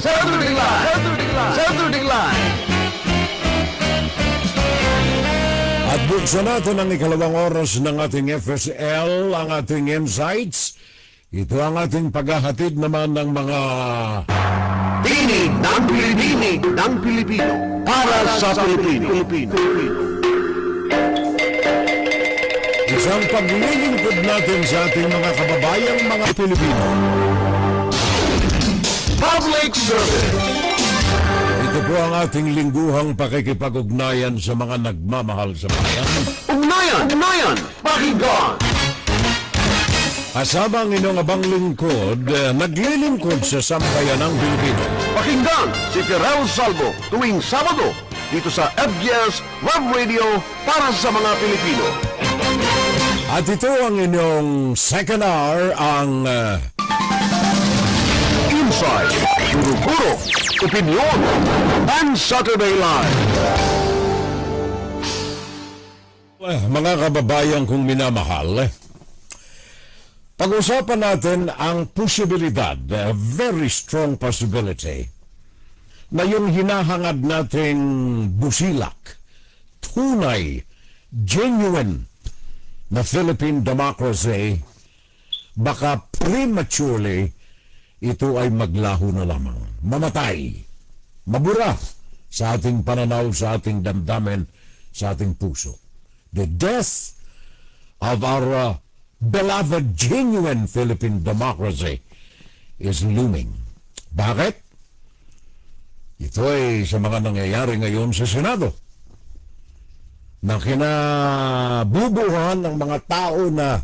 Saturday Live! Saturday Live! At buksan natin ang ikalawang oras ng ating FSL, ang ating insights. Ito ang ating paghahatid naman ng mga Tinig ng Pilipino para sa Pilipino. Isang paglilingkod natin sa ating mga kababayang mga Pilipino. Public Service. Ito po ang ating lingguhang pakikipag-ugnayan sa mga nagmamahal sa bayan. Ugnayan, pakinggan. Kasama ang inyong abang lingkod, naglilingkod sa sambayan ng Pilipino. Pakinggan si Ferrell Salvo tuwing Sabado dito sa FBS Web Radio para sa mga Pilipino. At ito ang inyong second hour, ang Inside, Puro-Puro, Opinion, and Saturday Live. Mga kababayan kong minamahal, pag-usapan natin ang posibilidad, a very strong possibility, na yung hinahangad nating busilak, tunay, genuine na Philippine democracy, baka prematurely ito ay maglaho na lamang, mamatay, mabura sa ating pananaw, sa ating damdamin, sa ating puso. The death of our beloved, genuine Philippine democracy is looming. Bakit? Ito ay sa mga nangyayari ngayon sa Senado, na kinabubuhan ng mga tao na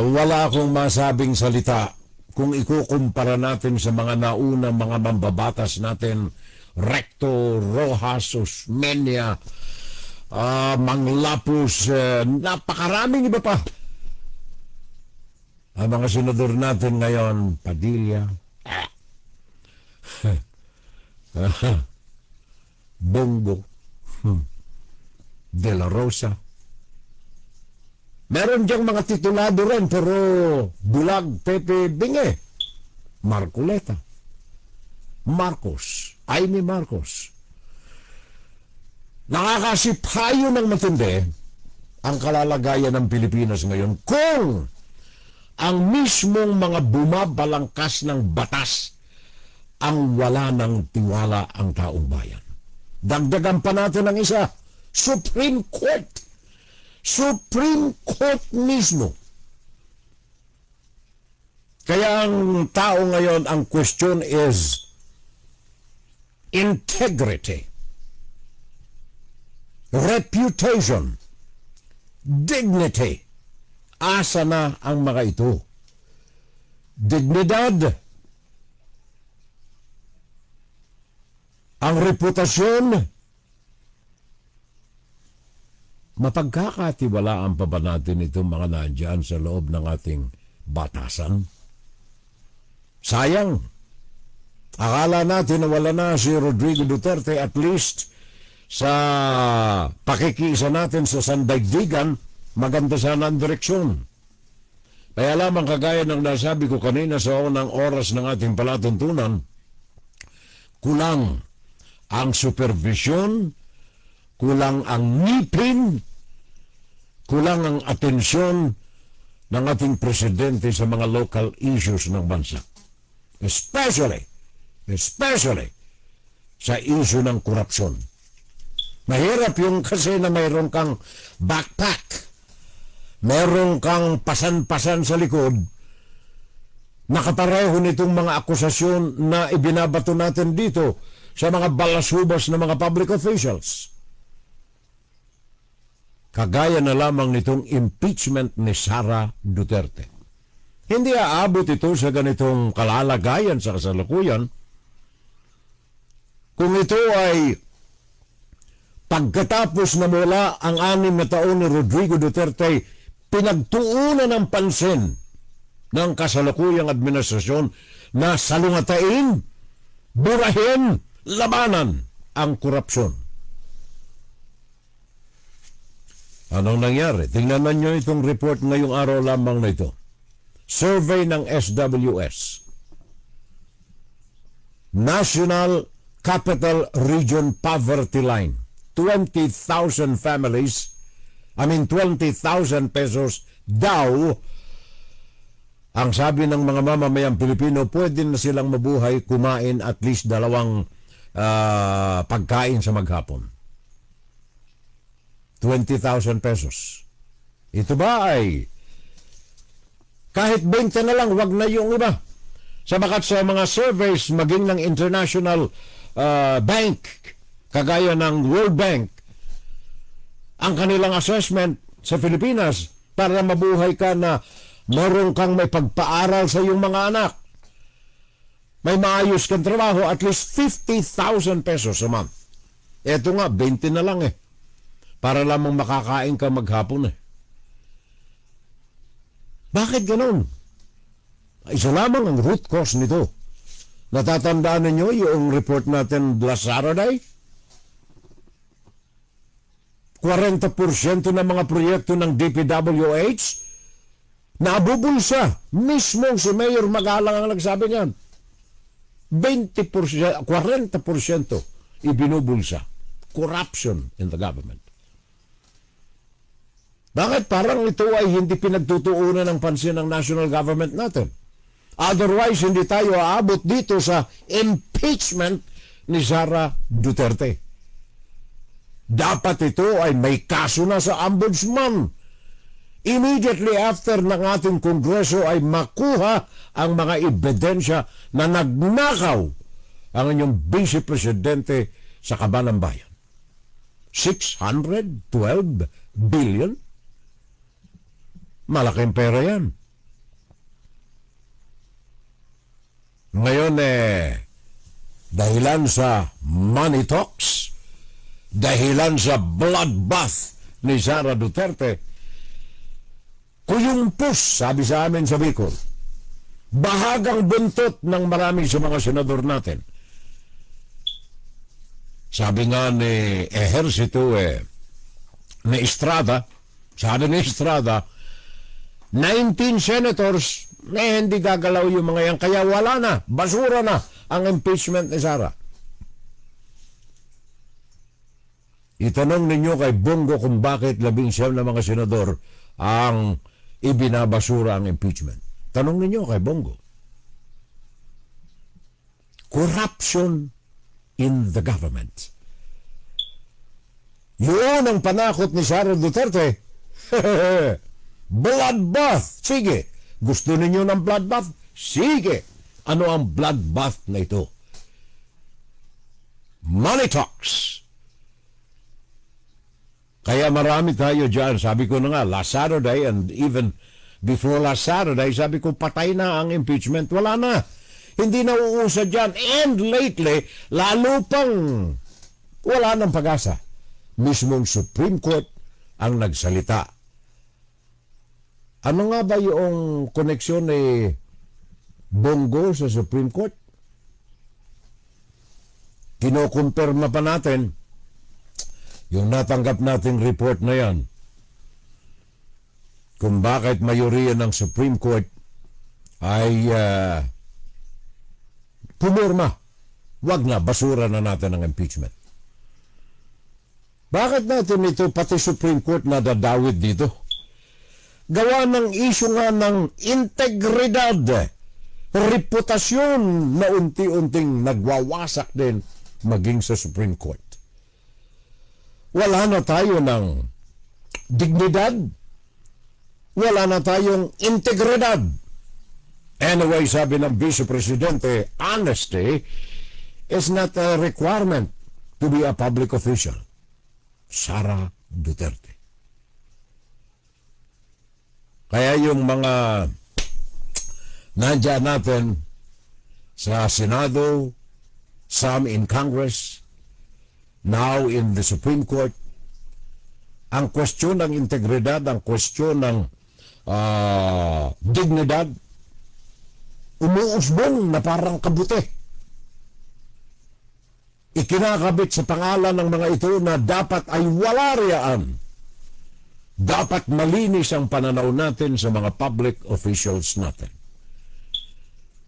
wala akong masabing salita kung ikukumpara natin sa mga naunang mga mambabatas natin, Recto, Rojas, Osmeña, Manglapus, napakaraming iba pa. Ang mga senador natin ngayon, Padilla, Bongo, De La Rosa. Meron diyang mga titulado rin, pero Bulag, Pepe, Binge, Marcoleta, Marcos, Amy Marcos. Nakakasipayo ng matindi ang kalalagayan ng Pilipinas ngayon kung ang mismong mga bumabalangkas ng batas ang wala ng tiwala ang taong bayan. Dagdagan pa natin ang isa, Supreme Court. Supreme Court mismo. Kaya ang tao ngayon, ang question is integrity, reputation, dignity. Asa na ang mga ito? Dignidad, ang reputasyon, mapagkakatiwalaan pa ba natin itong mga nandiyan sa loob ng ating batasan? Sayang. Akala natin na wala na si Rodrigo Duterte, at least sa pakikiisa natin sa sandaigdigan, maganda sana ang direksyon. Kaya lamang kagaya ng nasabi ko kanina sa unang oras ng ating palatuntunan, kulang ang supervision, kulang ang ngipin, kulang ang atensyon ng ating presidente sa mga local issues ng bansa. Especially sa issue ng korupsyon. Mahirap yung kasi na mayroon kang backpack, mayroon kang pasan-pasan sa likod, nakapareho nitong mga akusasyon na ibinabato natin dito sa mga balasubas ng mga public officials. Kagaya na lamang nitong impeachment ni Sara Duterte. Hindi aabot ito sa ganitong kalalagayan sa kasalukuyan kung ito ay pagkatapos na mula ang 6 na taon ni Rodrigo Duterte, pinagtuunan ng pansin ng kasalukuyang administrasyon na salungatain, burahin, labanan ang korupsyon. Anong nangyari? Tingnan nyo itong report ngayong araw lamang na ito. Survey ng SWS. National Capital Region Poverty Line. 20,000 families, 20,000 pesos daw ang sabi ng mga mamamayang Pilipino, pwede na silang mabuhay, kumain at least 2 pagkain sa maghapon. 20,000 pesos. Ito ba ay kahit 20 na lang, wag na yung iba. Sabagat sa mga surveys maging ng International Bank, kagaya ng World Bank, ang kanilang assessment sa Pilipinas para mabuhay ka na meron kang may pagpaaral sa iyong mga anak, may maayos kang trabaho, at least 50,000 pesos a month. Eto nga, 20 na lang para lamang makakain ka maghapon Bakit ganun? Isa lamang ang root cause nito. Natatandaan ninyo yung report natin last Saturday? 40% ng mga proyekto ng DPWH nabubulsa. Mismo si Mayor Magalang ang nagsabi niyan. 40% ibinubulsa. Corruption in the government. Bakit parang ito ay hindi pinagtutuunan ng pansin ng national government natin? Otherwise, hindi tayo aabot dito sa impeachment ni Sara Duterte. Dapat ito ay may kaso na sa ombudsman. Immediately after ng ating Kongreso ay makuha ang mga ebidensya na nagnakaw ang inyong Vice Presidente sa Kaban ng Bayan. 612 billion? Malaking pera yan. Ngayon dahilan sa money talks, dahilan sa bloodbath ni Sara Duterte, kuyumpos, sabi sa amin sa Bicol, bahagang buntot ng marami sa mga senador natin. Sabi nga ni Ejercito ni Estrada, sabi ni Estrada, 19 senators hindi gagalaw yung mga yan, kaya wala na, basura na ang impeachment ni Sara. Itanong ninyo kay Bongo kung bakit 19 na mga senador ang ibinabasura ang impeachment. Tanong ninyo kay Bongo. Corruption in the government. Yun ang panakot ni Sara Duterte. Bloodbath. Sige. Gusto ninyo ng bloodbath? Sige. Ano ang bloodbath na ito? Money talks. Kaya marami tayo dyan. Sabi ko na nga, last Saturday and even before last Saturday, sabi ko patay na ang impeachment. Wala na. Hindi na uusad dyan. And lately, lalo pang wala ng pag-asa. Mismong Supreme Court ang nagsalita. Ano nga ba yung koneksyon ni Bongo sa Supreme Court? Kinokumpirma pa natin yung natanggap nating report na yan kung bakit mayoriya ng Supreme Court ay pumurma. Wag na, basura na natin ang impeachment. Bakit natin ito pati Supreme Court na dadawid dito? Gawa ng isyu nga ng integridad, reputasyon na unti-unting nagwawasak din maging sa Supreme Court. Wala na tayo ng dignidad, wala na tayong integridad. Anyway, sabi ng Vice Presidente, honesty is not a requirement to be a public official. Sara Duterte. Kaya yung mga nandiyan natin sa Senado, some in Congress, now in the Supreme Court, ang kwestiyon ng integridad, ang kwestiyon ng dignidad, umuusbong na parang kabute. Ikinakabit sa pangalan ng mga ito na dapat ay wala riyaan. Dapat malinis ang pananaw natin sa mga public officials natin.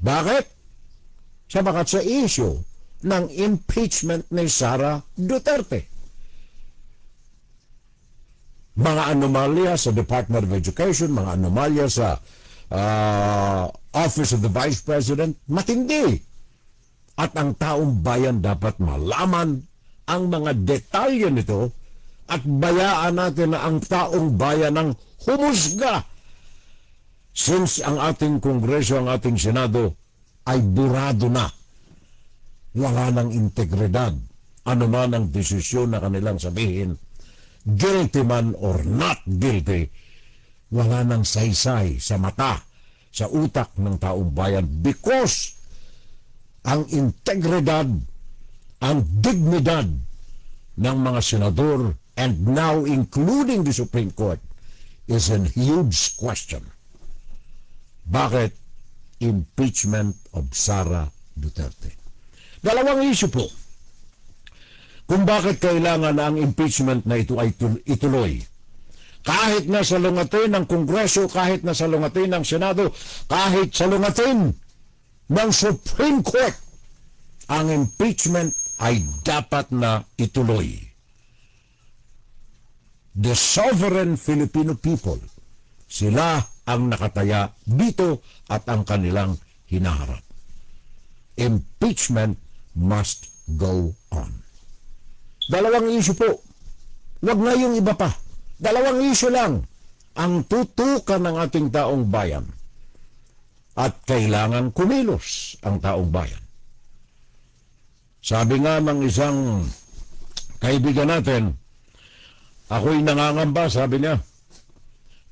Bakit? sabagat sa issue ng impeachment ni Sara Duterte. Mga anomalya sa Department of Education, mga anomalya sa Office of the Vice President, matindi. At ang taong bayan dapat malaman ang mga detalye nito at bayaan natin na ang taong bayan ang humusga. Since ang ating Kongreso, ang ating Senado ay burado na, wala ng integridad, ano man ang desisyon na kanilang sabihin, guilty man or not guilty, wala ng saysay sa mata, sa utak ng taong bayan because ang integridad, ang dignidad ng mga senador and now including the Supreme Court is a huge question. Bakit impeachment of Sara Duterte? Dalawang issue po kung bakit kailangan ang impeachment na ito ay ituloy. Kahit na sa lungatin ng Kongreso, kahit na sa lungatin ng Senado, kahit sa lungatin ng Supreme Court, ang impeachment ay dapat na ituloy. The sovereign Filipino people, sila ang nakataya dito at ang kanilang hinaharap. Impeachment must go on. Dalawang issue po. Huwag na yung iba pa. Dalawang issue lang ang tutukan ng ating taong bayan. At kailangan kumilos ang taong bayan. Sabi nga ng isang kaibigan natin, ako'y nangangamba, sabi niya,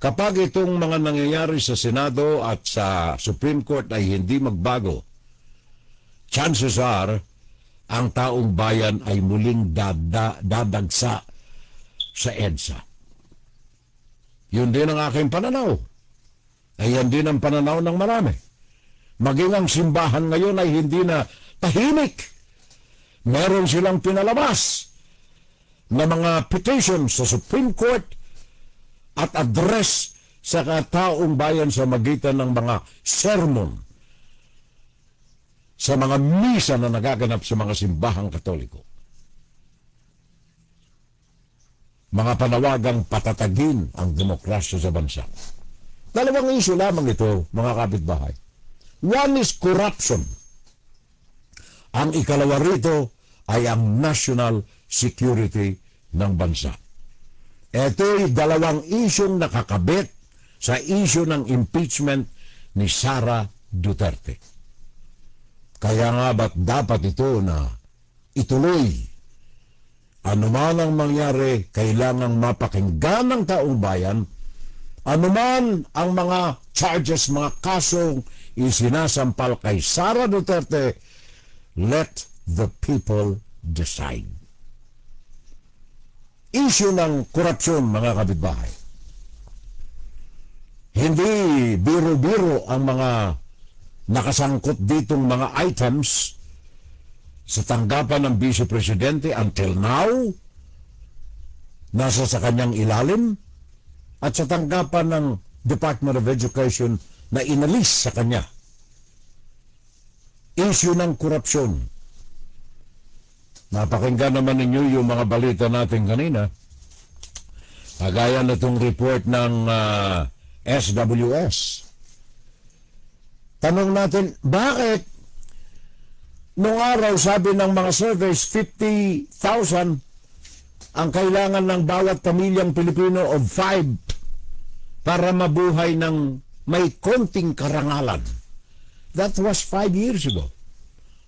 kapag itong mga nangyayari sa Senado at sa Supreme Court ay hindi magbago, chances are, ang taong bayan ay muling dadagsa sa EDSA. Yun din ang aking pananaw. Ay yan din ang pananaw ng marami. Maging ang simbahan ngayon ay hindi na tahimik. Meron silang pinalabas na mga petition sa Supreme Court at address sa taong bayan sa magitan ng mga sermon sa mga misa na nagaganap sa mga simbahang Katoliko. Mga panawagang patatagin ang demokrasya sa bansa. Dalawang issue lamang ito, mga kapitbahay. One is corruption. Ang ikalawa rito ay ang national security ng bansa. Ito'y dalawang isyong nakakabit sa issue ng impeachment ni Sara Duterte. Kaya nga ba't dapat ito na ituloy? Ano man ang mangyari, kailangang mapakinggan ng taong bayan. Ano man ang mga charges, mga kasong isinasampal kay Sara Duterte, let the people decide. Issue ng korupsyon, mga kapitbahay. Hindi biro-biro ang mga nakasangkot ditong mga items sa tanggapan ng Vice Presidente until now, nasa sa kanyang ilalim, at sa tanggapan ng Department of Education na inalis sa kanya. Issue ng korupsyon. Napakinggan naman ninyo yung mga balita natin kanina. Kagaya na itong report ng SWS. Tanong natin, bakit nung araw sabi ng mga surveys 50,000 ang kailangan ng bawat pamilyang Pilipino of 5 para mabuhay ng may konting karangalan. That was 5 years ago.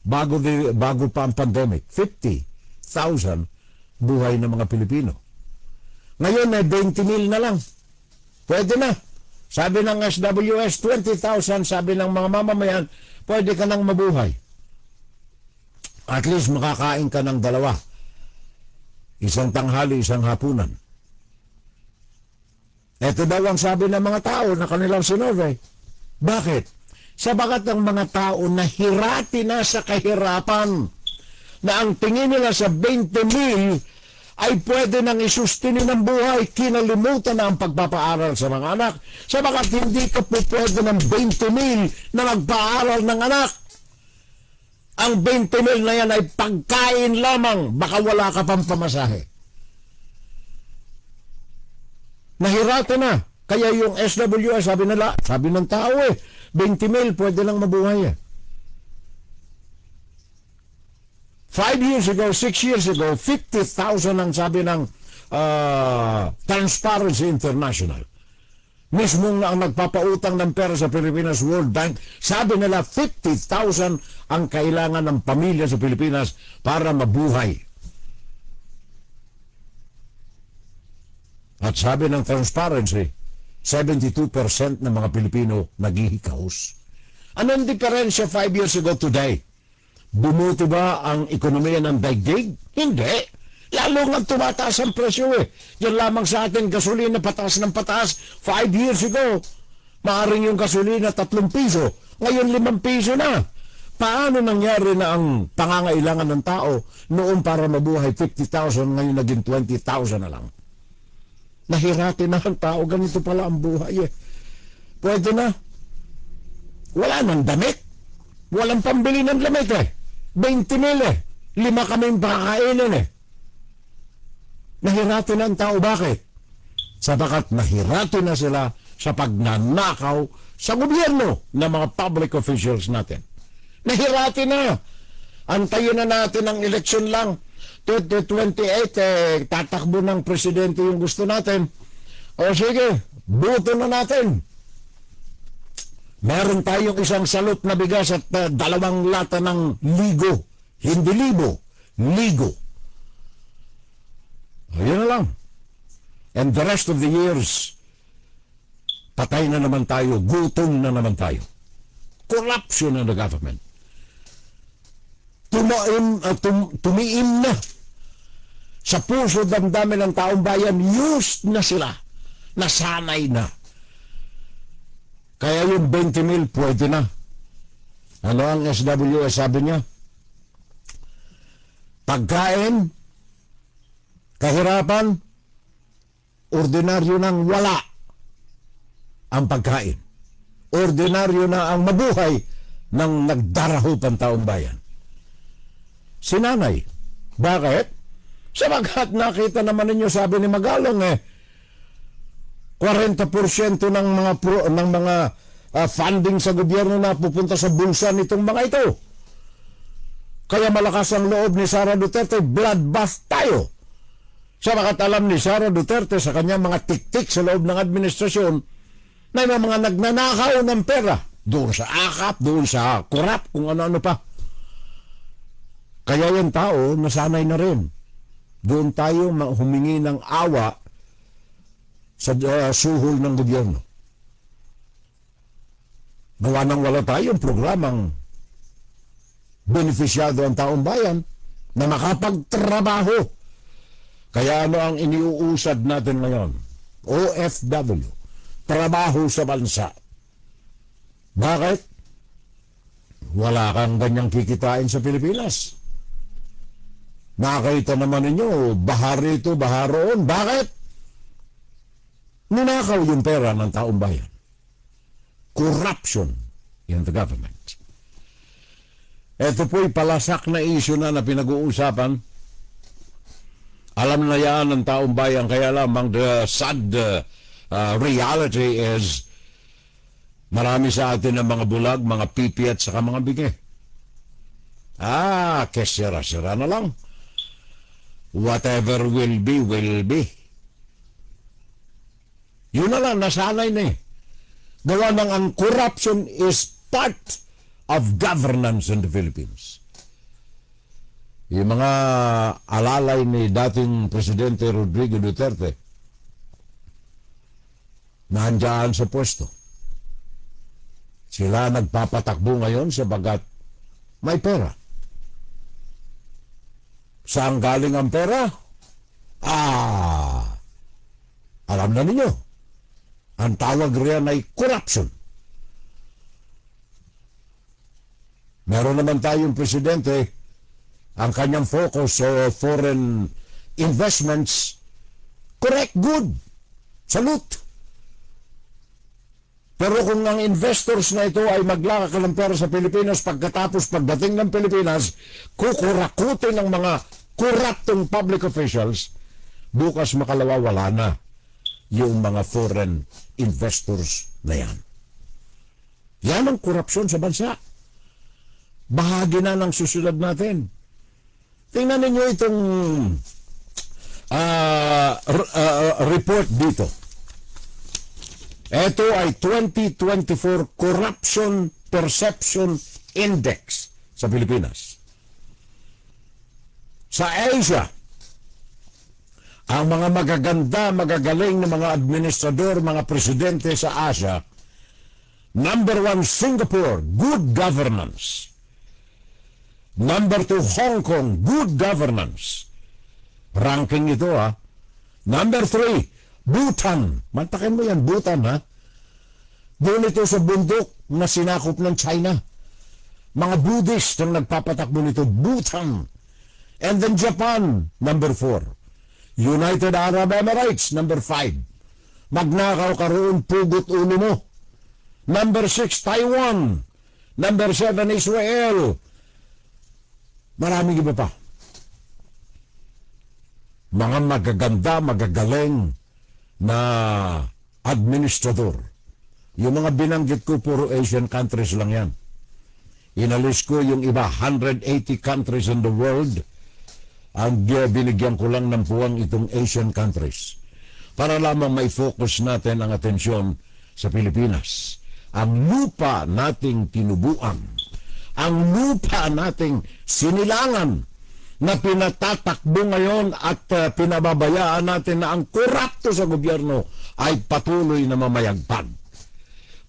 Bago pa ang pandemic, 50,000 buhay ng mga Pilipino. Ngayon ay 20,000 na lang. Pwede na. Sabi ng SWS, 20,000, sabi ng mga mamamayan, pwede ka nang mabuhay. At least makakain ka ng dalawa. Isang tanghali, isang hapunan. Ito daw ang sabi ng mga tao na kanilang sinurvey. Bakit? Sabagat ang mga tao nahirati na sa kahirapan na ang tingin nila sa 20,000 ay pwede nang isustinin ang buhay, kinalimutan na ang pagpapaaral sa mga anak. Sabagat hindi ka po pwede ng 20,000 na magpaaral ng anak. Ang 20 mil na yan ay pagkain lamang. Baka wala ka pang pamasahe. Nahirate na. Kaya yung SWS, sabi ng tao 20 mil, pwede lang mabuhay 5 years ago, 6 years ago, 50,000 ang sabi ng Transparency International. Mismong na ang nagpapautang ng pera sa Pilipinas World Bank, sabi nila 50,000 ang kailangan ng pamilya sa Pilipinas para mabuhay. At sabi ng Transparency, 72% ng mga Pilipino naghihikahos. Anong diferensya 5 years ago today? Bumuti ba ang ekonomiya ng daigdig? Hindi. Lalo nga tumataas ang presyo Yan lamang sa atin, gasolina pataas ng pataas. 5 years ago, maaring yung gasolina 3 piso. Ngayon 5 piso na. Paano nangyari na ang pangangailangan ng tao noon para mabuhay 50,000, ngayon naging 20,000 na lang? Nahirati na ang tao, ganito pala ang buhay Pwede na. Wala nang damit. Walang pambili ng damit 20 mil 5 kaming pakakainin Nahirati na ang tao. Bakit? Sapagat nahirati na sila sa pagnanakaw sa gobyerno ng mga public officials natin. Nahirati na. Antayin na natin ang eleksyon lang. 2028, tatakbo ng presidente yung gusto natin. O sige, buto na natin. Meron tayong isang salot na bigas at 2 lata ng ligo. Hindi libo, ligo. Ayun na lang. And the rest of the years, patay na naman tayo, gutom na naman tayo. Corruption in the government. Tumiim na sa puso damdamin ng taong bayan, used na sila, nasanay na. Kaya yung 20 mil pwede na. Ano ang SWS sabi niya? Pagkain, kahirapan, ordinaryo nang wala ang pagkain. Ordinaryo na ang mabuhay ng nagdarahop ang taong bayan. Sinanay. Bakit? Sapagkat nakita naman ninyo, sabi ni Magalong 40% ng mga funding sa gobyerno na pupunta sa bulsa nitong mga ito. Kaya malakas ang loob ni Sara Duterte, bloodbath tayo. Sapagkat alam ni Sara Duterte sa kanyang mga tiktik sa loob ng administrasyon na may mga nagnanakaw ng pera doon sa akap, doon sa kurap, kung ano-ano pa. Kaya yung tao nasanay na rin. Doon tayo humingi ng awa sa suhol ng gobyerno. Gawa nang wala tayong programang benefisyado ang taong bayan na makapagtrabaho. Kaya ano ang iniuusad natin ngayon? OFW. Trabaho sa bansa. Bakit? Wala kang ganyang kikitain sa Pilipinas. Nakita naman ninyo, bahar rito, bahar roon. Bakit? Ninakaw yung pera ng taong bayan. Corruption in the government. Ito po'y palasak na issue na pinag-uusapan. Alam na yan ng taong bayan, kaya lamang the sad reality is marami sa atin ng mga bulag, mga pipi at saka mga bigay. Kesira-sira na lang. Whatever will be, will be. Yun na lang, nasanay na Gawa ng ang corruption is part of governance in the Philippines. Yung mga alalay ni dating Presidente Rodrigo Duterte, nandiyan sa pwesto. Sila nagpapatakbo ngayon sabagat may pera. Saan galing ang pera? Alam na ninyo. Ang tawag riyan ay corruption. Meron naman tayong presidente, ang kanyang focus sa foreign investments, correct, good, salute. Pero kung ang investors na ito ay maglakak ng pera sa Pilipinas, pagkatapos pagdating ng Pilipinas, kukurakutin ng mga corrupting public officials, bukas makalawa wala na yung mga foreign investors na yan. Yan ang korupsyon sa bansa. Bahagi na ng susunod natin. Tingnan ninyo itong report dito. Ito ay 2024 Corruption Perception Index sa Pilipinas. Sa Asia, ang mga magaganda, magagaling na mga administrador, mga presidente sa Asia, number 1, Singapore, good governance. Number 2, Hong Kong, good governance. Ranking ito ha. Number 3, Bhutan. Mantakin mo yan, Bhutan ha. Doon ito sa bundok na sinakop ng China. Mga Buddhist ang nagpapatakbo nito, Bhutan. And then Japan, number 4. United Arab Emirates, number 5. Magnakaw ka roon, pugot ulo mo. Number 6, Taiwan. Number 7, Israel. Maraming iba pa. Mga magaganda, magagaling na administrador. Yung mga binanggit ko, puro Asian countries lang yan. Inalis ko yung iba, 180 countries in the world. Ang binigyan ko lang ng puwang itong Asian countries. Para lamang may focus natin ang atensyon sa Pilipinas. Ang lupa nating tinubuan. Ang lupa nating sinilangan na pinatatakbo ngayon at pinababayaan natin na ang korupto sa gobyerno ay patuloy na mamayagpag.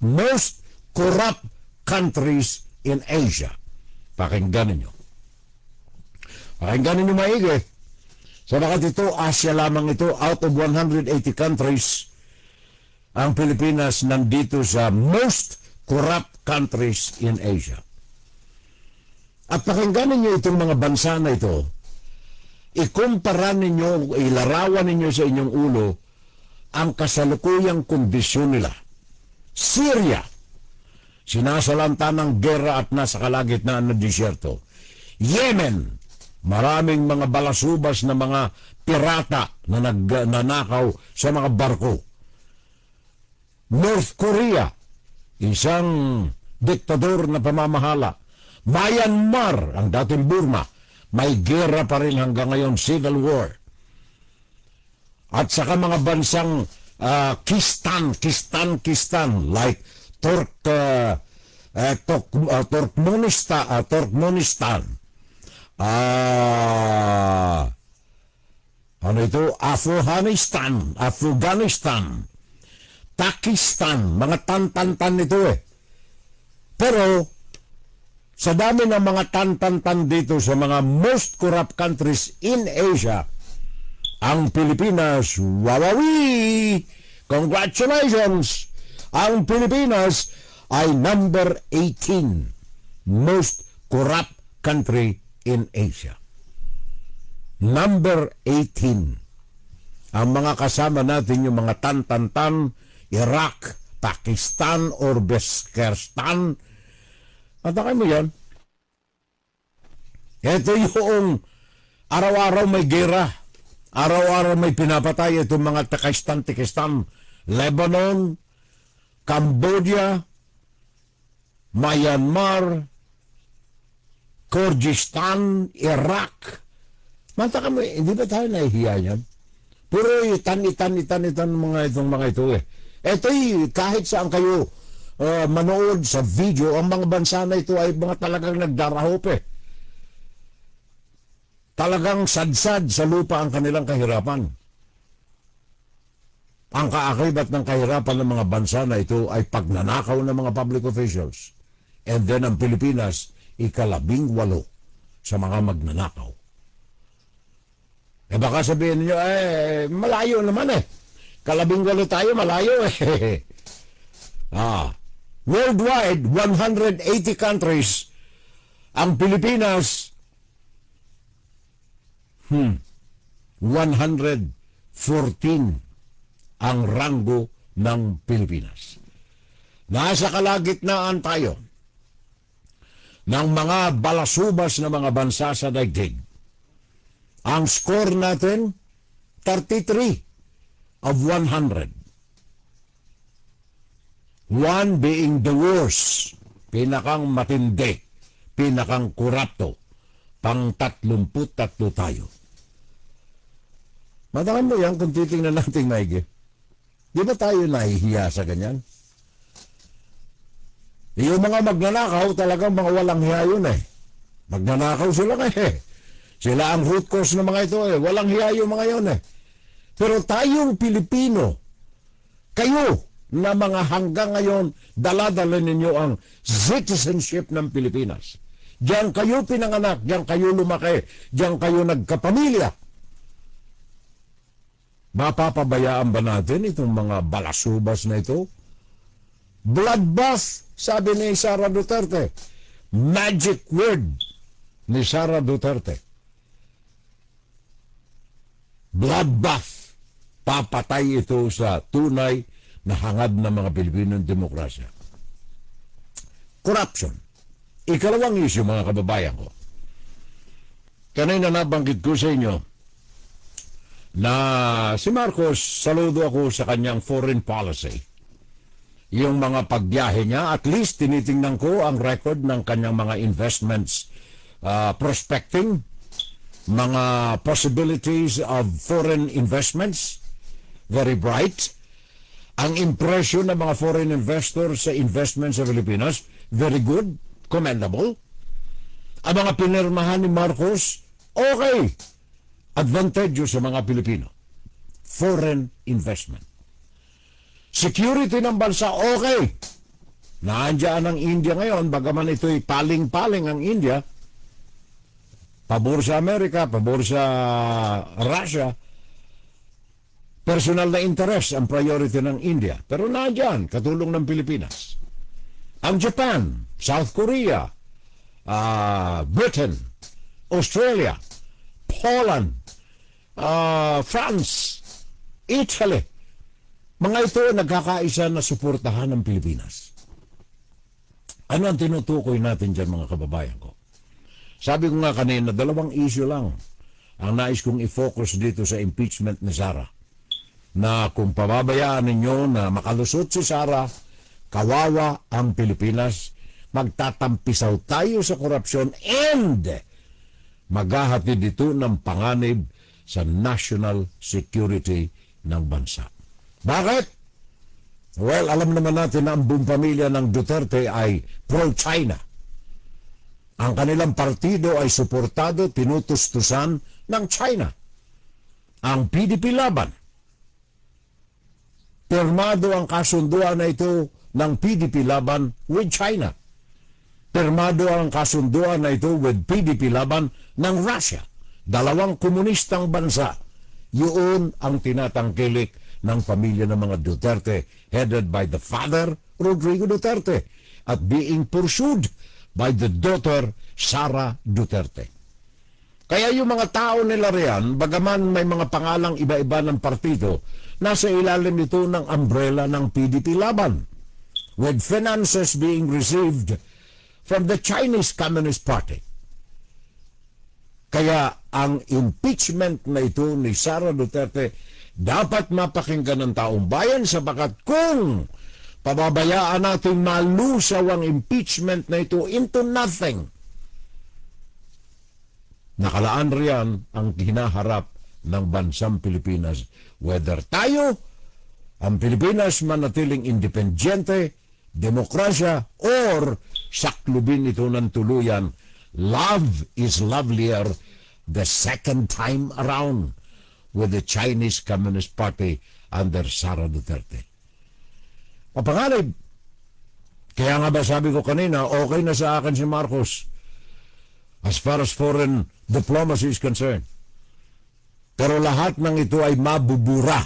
Most corrupt countries in Asia. Pakinggan ninyo. Pakinggan ninyo maigi. Sa bakat ito, Asia lamang ito, out of 180 countries, ang Pilipinas nandito sa most corrupt countries in Asia. At pakinggan ninyo itong mga bansa na ito, ikumpara ninyo, ilarawan ninyo sa inyong ulo ang kasalukuyang kondisyon nila. Syria, sinasalanta ng gera at nasa kalagitnaan ng disyerto. Yemen, maraming mga balasubas na mga pirata na nagnanakaw sa mga barko. North Korea, isang diktador na pamamahala. Myanmar, ang dating Burma, may gera pa rin hanggang ngayon, civil war. At saka mga bansang Kistan, like Turkmenistan, ano ito? Afghanistan, Pakistan, mga tan-tan-tan ito eh. Pero sa dami ng mga tan-tan-tan dito sa mga most corrupt countries in Asia, ang Pilipinas, wawawi! Congratulations! Ang Pilipinas ay number 18 most corrupt country in Asia. Number 18. Ang mga kasama natin, yung mga tan-tan-tan, Iraq, Pakistan, or Uzbekistan. Matakay mo yan. Ito yung araw-araw may gera. Araw-araw may pinapatay itong mga Takistan, Lebanon, Cambodia, Myanmar, Kyrgyzstan, Iraq. Matakay mo, hindi ba tayo nahihiya yan? Puro itan mga ito eh. Ito'y kahit saan kayo manood sa video, ang mga bansa na ito ay mga talagang nagdarahop eh. Talagang sadsad sa lupa ang kanilang kahirapan. Ang kaakibat ng kahirapan ng mga bansa na ito ay pagnanakaw ng mga public officials. And then ang Pilipinas, ika-18 sa mga magnanakaw. Eh baka sabihin niyo, malayo naman eh. 18 tayo, malayo eh. Worldwide, 180 countries. Ang Pilipinas, 114 ang ranggo ng Pilipinas. Nasa kalagitnaan tayo ng mga balasubas na mga bansa sa daigdig. Ang score natin, 33 of 100. One being the worst, pinakang matindi, pinakang kurapto, pang 33 tayo. Madaman mo yan kung titingnan natin maigi. Di ba tayo nahihiya sa ganyan? Yung mga magnanakaw, talagang mga walang hiya yun eh. Magnanakaw sila eh. Sila ang root cause ng mga ito eh. Walang hiya yung mga yun eh. Pero tayong Pilipino, kayo na mga hanggang ngayon, daladala ninyo ang citizenship ng Pilipinas. Diyan kayo pinanganak, diyan kayo lumaki, diyan kayo nagkapamilya. Mapapabayaan ba natin itong mga balasubas na ito? Bloodbath, sabi ni Sara Duterte. Magic word ni Sara Duterte. Bloodbath. Papatay ito sa tunay na hangad ng mga Pilipinong demokrasya. Corruption. Ikalawang issue, mga kababayan ko. Kanina nabanggit ko sa inyo na si Marcos, saludo ako sa kanyang foreign policy. Yung mga pagbiyahe niya, at least tinitingnan ko ang record ng kanyang mga investments, prospecting, mga possibilities of foreign investments, very bright. Ang impression ng mga foreign investors sa investment sa Pilipinas, very good, commendable. Ang mga pinirmahan ni Marcos, okay, advantageous sa mga Pilipino. Foreign investment. Security ng bansa, okay. Naandyan ang India ngayon, bagaman ito'y paling-paling ang India, pabor sa Amerika, pabor sa Russia, personal na interest ang priority ng India. Pero naandyan, katulong ng Pilipinas. Ang Japan, South Korea, Britain, Australia, Poland, France, Italy, mga ito nagkakaisa na suportahan ng Pilipinas. Ano ang tinutukoy natin dyan, mga kababayan ko? Sabi ko nga kanina, dalawang issue lang ang nais kong i-focus dito sa impeachment ni Sara. Na kung pababayaan ninyo na makalusot si Sara, kawawa ang Pilipinas, magtatampisaw tayo sa korupsyon and maghahatid ito ng panganib sa national security ng bansa. Bakit? Well, alam naman natin na ang buong pamilya ng Duterte ay pro-China. Ang kanilang partido ay suportado, tinutustusan ng China. Ang PDP Laban, pirmado ang kasunduan na ito ng PDP Laban with China. Pirmado ang kasunduan na ito with PDP Laban ng Russia. Dalawang komunistang bansa. Yun ang tinatangkilik ng pamilya ng mga Duterte, headed by the father, Rodrigo Duterte, at being pursued by the daughter, Sara Duterte. Kaya yung mga tao nila riyan, bagaman may mga pangalang iba-iba ng partido, nasa ilalim ito ng umbrella ng PDP Laban, with finances being received from the Chinese Communist Party. Kaya ang impeachment na ito ni Sara Duterte dapat mapakinggan ng taong bayan sapagat kung pababayaan natin malusaw ang impeachment na ito into nothing, nakalaan riyan ang hinaharap ng bansang Pilipinas. Whether tayo, ang Pilipinas, manatiling independyente, demokrasya, or saklubin ito ng tuluyan, love is lovelier the second time around with the Chinese Communist Party under Sara Duterte. Mapanganib, kaya nga ba sabi ko kanina, okay na sa akin si Marcos as far as foreign diplomacy is concerned. Pero lahat ng ito ay mabubura,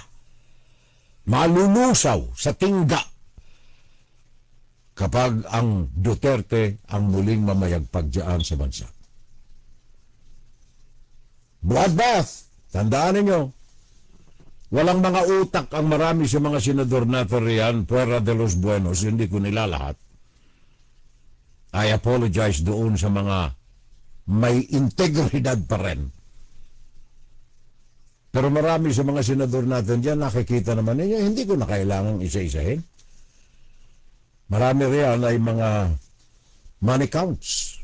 malulusaw sa tingga kapag ang Duterte ang muling mamayagpag dyan sa bansa. Bloodbath, tandaan ninyo, Walang mga utak ang marami sa mga senador natin riyan, Puera de los Buenos, hindi ko nilalahat. I apologize doon sa mga may integridad pa rin. Pero marami sa mga senador natin dyan, nakikita naman ninyo, hindi ko na kailangang isa-isahin. Marami riyan ay mga money counts.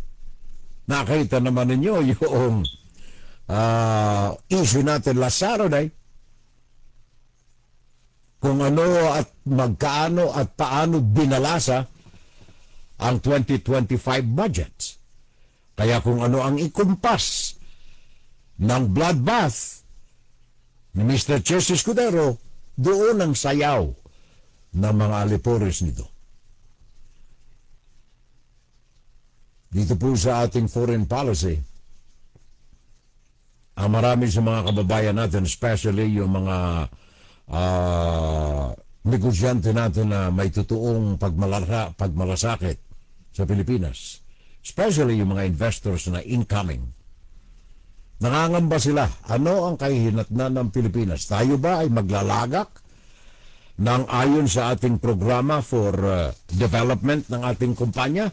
Nakita naman ninyo yung issue natin last Saturday, kung ano at magkaano at paano binalasa ang 2025 budget. Kaya kung ano ang ikumpas ng bloodbath ni Mr. Chess Escudero, doon ang sayaw ng mga alipores nito. Dito po sa ating foreign policy, ang marami sa mga kababayan natin, especially yung mga negosyante natin na may totoong pagmalasakit sa Pilipinas, especially yung mga investors na incoming, nangangamba sila, ano ang kahihinatnan ng Pilipinas? Tayo ba ay maglalagak ng ayon sa ating programa for development ng ating kumpanya?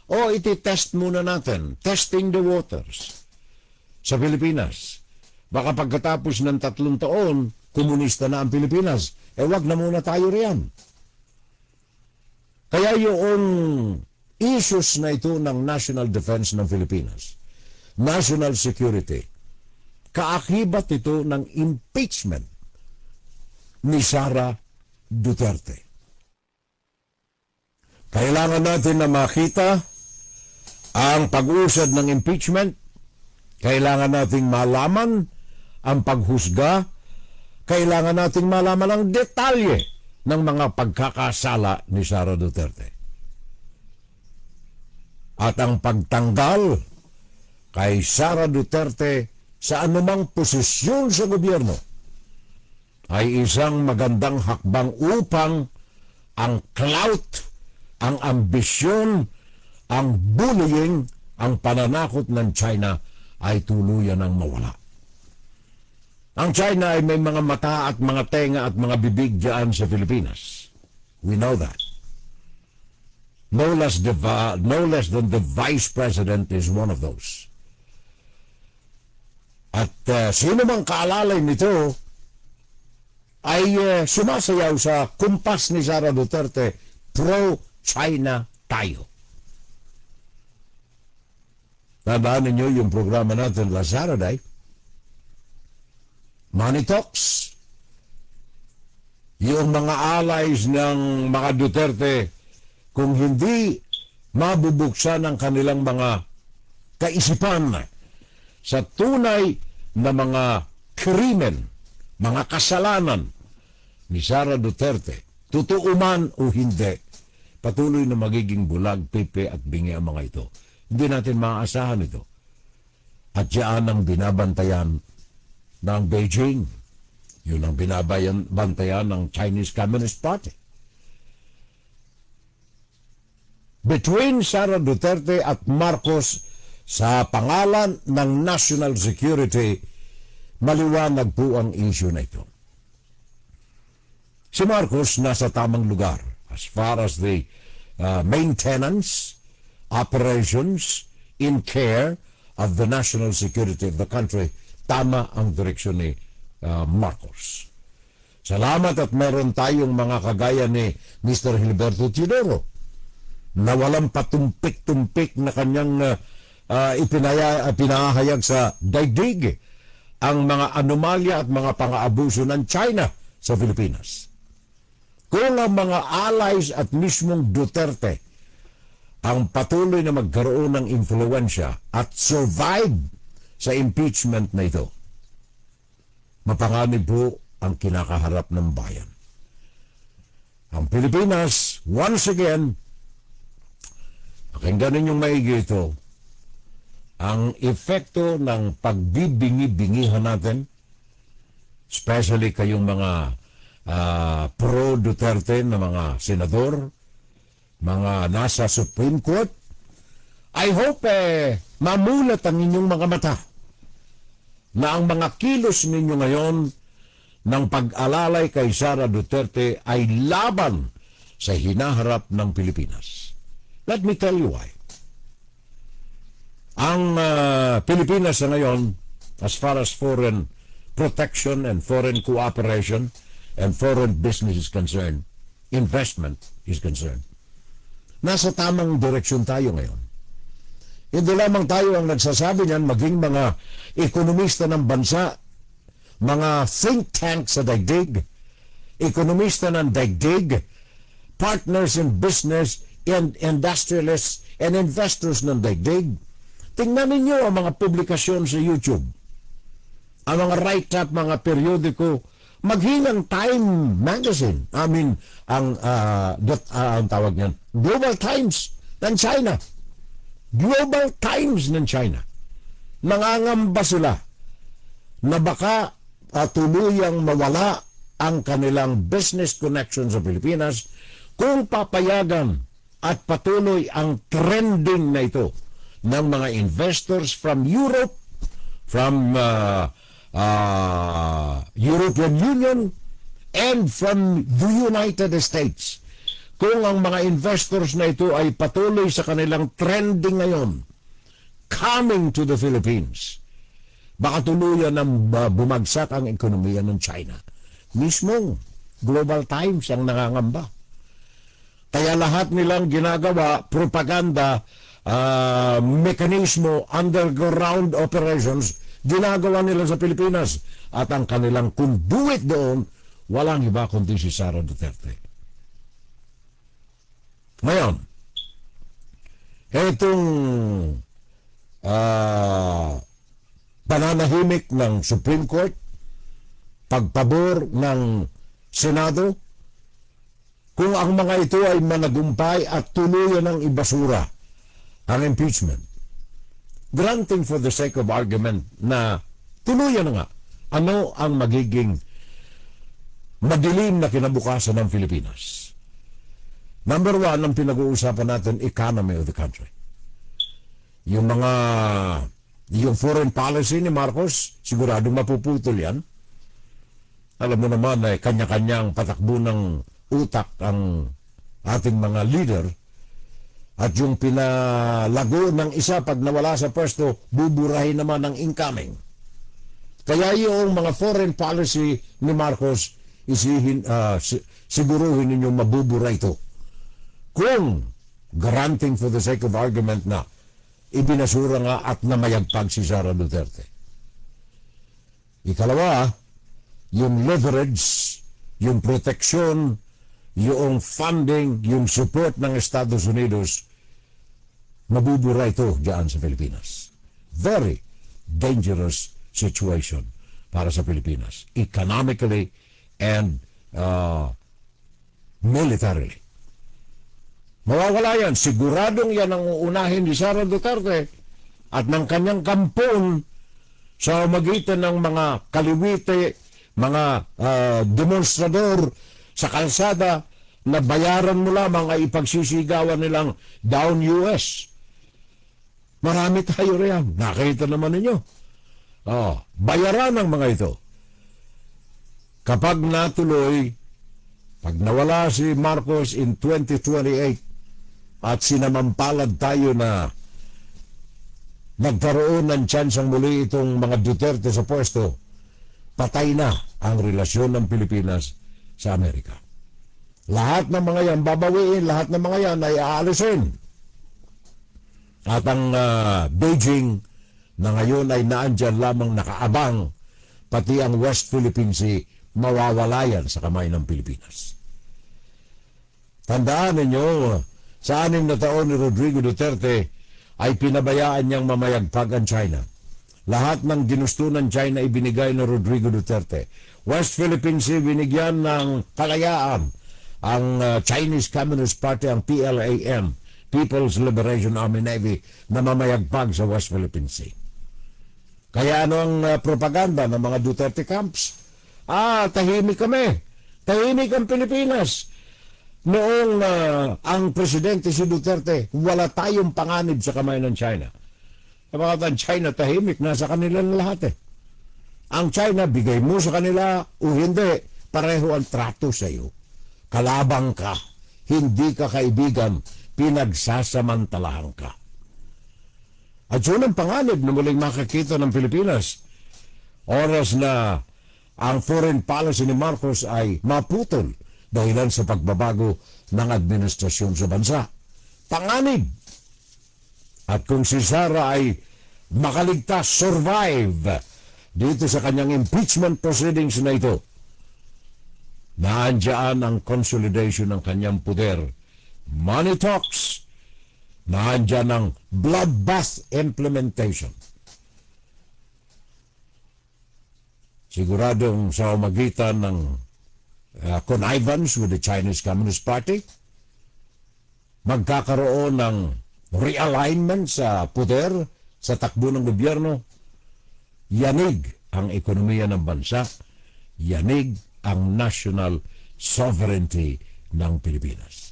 O iti-test muna natin, testing the waters sa Pilipinas. Baka pagkatapos ng 3 taon, komunista na ang Pilipinas. Wag na muna tayo riyan. Kaya yung issues na ito ng national defense ng Pilipinas, national security, kaakibat ito ng impeachment ni Sara Duterte. Kailangan natin na makita ang pag-usad ng impeachment. Kailangan nating malaman ang paghusga. Kailangan nating malaman ang detalye ng mga pagkakasala ni Sara Duterte. At ang pagtanggal kay Sara Duterte sa anumang posisyon sa gobyerno ay isang magandang hakbang upang ang clout, ang ambisyon, ang bullying, ang pananakot ng China ay tuluyan ng mawala. Ang China ay may mga mata at mga tenga at mga bibig dyan sa Pilipinas. We know that. No less than the Vice President is one of those. At sino mang kaalalay nito ay sumasayaw sa kumpas ni Sara Duterte, pro-China tayo. Tandaan ninyo yung programa natin last Saturday, Money Talks. Yung mga allies ng mga Duterte, kung hindi mabubuksan ang kanilang mga kaisipan sa tunay na mga krimen, mga kasalanan ni Sara Duterte, totoo man o hindi, patuloy na magiging bulag, pipi at bingi ang mga ito. Hindi natin maaasahan ito. At yan ang binabantayan ng Beijing. Yun ang binabantayan ng Chinese Communist Party. Between Sara Duterte at Marcos, sa pangalan ng national security, maliwanag po ang issue na ito. Si Marcos nasa tamang lugar as far as the maintenance, operations, in care of the national security of the country. Tama ang direksyon ni Marcos. Salamat at meron tayong mga kagaya ni Mr. Gilberto Teodoro na walang patumpik-tumpik na kanyang ipinahayag sa daigdig ang mga anomalya at mga pang-aabuso ng China sa Pilipinas. Kung ang mga allies at mismong Duterte ang patuloy na magkaroon ng influensya at survive sa impeachment na ito, mapanganib po ang kinakaharap ng bayan. Ang Pilipinas, once again, pakinggan ninyong maigi ito, ang epekto ng pagbibingi-bingihan natin, especially kayong mga pro-Duterte na mga senador, mga nasa Supreme Court, I hope mamulat ang inyong mga mata na ang mga kilos ninyo ngayon ng pag-alalay kay Sara Duterte ay laban sa hinaharap ng Pilipinas. Let me tell you why. Ang Pilipinas na ngayon, as far as foreign protection and foreign cooperation and foreign business is concerned, investment is concerned, nasa tamang direksyon tayo ngayon. Hindi lamang tayo ang nagsasabi niyan, maging mga ekonomista ng bansa, mga think tanks sa daigdig, ekonomista ng daigdig, partners in business, and industrialists and investors ng daigdig. Tingnan ninyo ang mga publikasyon sa YouTube, ang mga write-up, mga periodiko, maghinang Time Magazine. Ang tawag niyan, Global Times ng China. Global Times ng China. Nangangamba sila na baka tuluyang mawala ang kanilang business connection sa Pilipinas kung papayagan at patuloy ang trending na ito ng mga investors from Europe, from European Union, and from the United States. Kung ang mga investors na ito ay patuloy sa kanilang trending ngayon, coming to the Philippines, baka tuluyan ng bumagsak ang ekonomiya ng China. Mismong Global Times ang nangangamba. Kaya lahat nilang ginagawa, propaganda, mekanismo, underground operations, ginagawa nila sa Pilipinas. At ang kanilang conduit doon, walang iba kundi si Sara Duterte. Ngayon, itong pananahimik ng Supreme Court, pagpabor ng Senado, kung ang mga ito ay managumpay at tuluyan ng ibasura ang impeachment, granting for the sake of argument na tuluyan na nga, ano ang magiging madilim na kinabukasan ng Pilipinas? Number one, ang pinag-uusapan natin, economy of the country. Yung foreign policy ni Marcos, siguradong mapuputol yan. Alam mo naman ay kanya-kanyang patakbo ng utak ang ating mga leader, at yung pinalago ng isa pag nawala sa pwesto, buburahin naman ang incoming. Kaya yung mga foreign policy ni Marcos, siguruhin ninyo mabubura ito. Kung granting for the sake of argument na ibinasura nga at namayagpag si Sara Duterte. Ikalawa, yung leverage, yung proteksyon, yung funding, yung support ng Estados Unidos, mabubura ito diyan sa Pilipinas. Very dangerous situation para sa Pilipinas, economically and militarily. Mawawala yan. Siguradong yan ang uunahin ni Sara Duterte at ng kanyang kampon sa magitan ng mga kaliwite, mga demonstrador sa kalsada na bayaran mo lamang ay ipagsisigawan nilang down US. Marami tayo riyan. Nakita naman ninyo. Bayaran ang mga ito. Kapag natuloy, pag nawala si Marcos in 2028 at sinamampalad tayo na nagkaroon ng tsansang muli itong mga Duterte sa pwesto, patay na ang relasyon ng Pilipinas sa Amerika. Lahat ng mga yan babawiin, lahat ng mga yan ay aalisin. At ang Beijing na ngayon ay naandyan lamang nakaabang, pati ang West Philippine Sea, mawawala yan sa kamay ng Pilipinas. Tandaan ninyo, sa 6 na taon ni Rodrigo Duterte ay pinabayaan niyang mamayagpag ang China. Lahat ng ginusto ng China ibinigay ni Rodrigo Duterte. West Philippine Sea binigyan ng kalayaan ang Chinese Communist Party, ang PLAM, People's Liberation Army Navy, na mamayagpag sa West Philippine Sea. Kaya ano ang propaganda ng mga Duterte camps? Tahimik kami. Tahimik ang Pilipinas. Noong ang presidente si Duterte, wala tayong panganib sa kamay ng China. Kapag ang China tahimik, nasa kanila na lahat eh. Ang China, bigay mo sa kanila o hindi, pareho ang trato sa iyo. Kalabang ka, hindi ka kaibigan, pinagsasamantalahan ka. At yun ang panganib na muling makakita ng Pilipinas. Oras na ang foreign policy ni Marcos ay maputol dahilan sa pagbabago ng administrasyon sa bansa. Panganib! At kung si Sara ay makaligtas, survive dito sa kanyang impeachment proceedings na ito, naandyan ang consolidation ng kanyang poder. Money talks. Naandyan ang bloodbath implementation. Siguradong sa umagitan ng connivance with the Chinese Communist Party, magkakaroon ng realignment sa poder, sa takbo ng gobyerno, yanig ang ekonomiya ng bansa, yanig ang national sovereignty ng Pilipinas.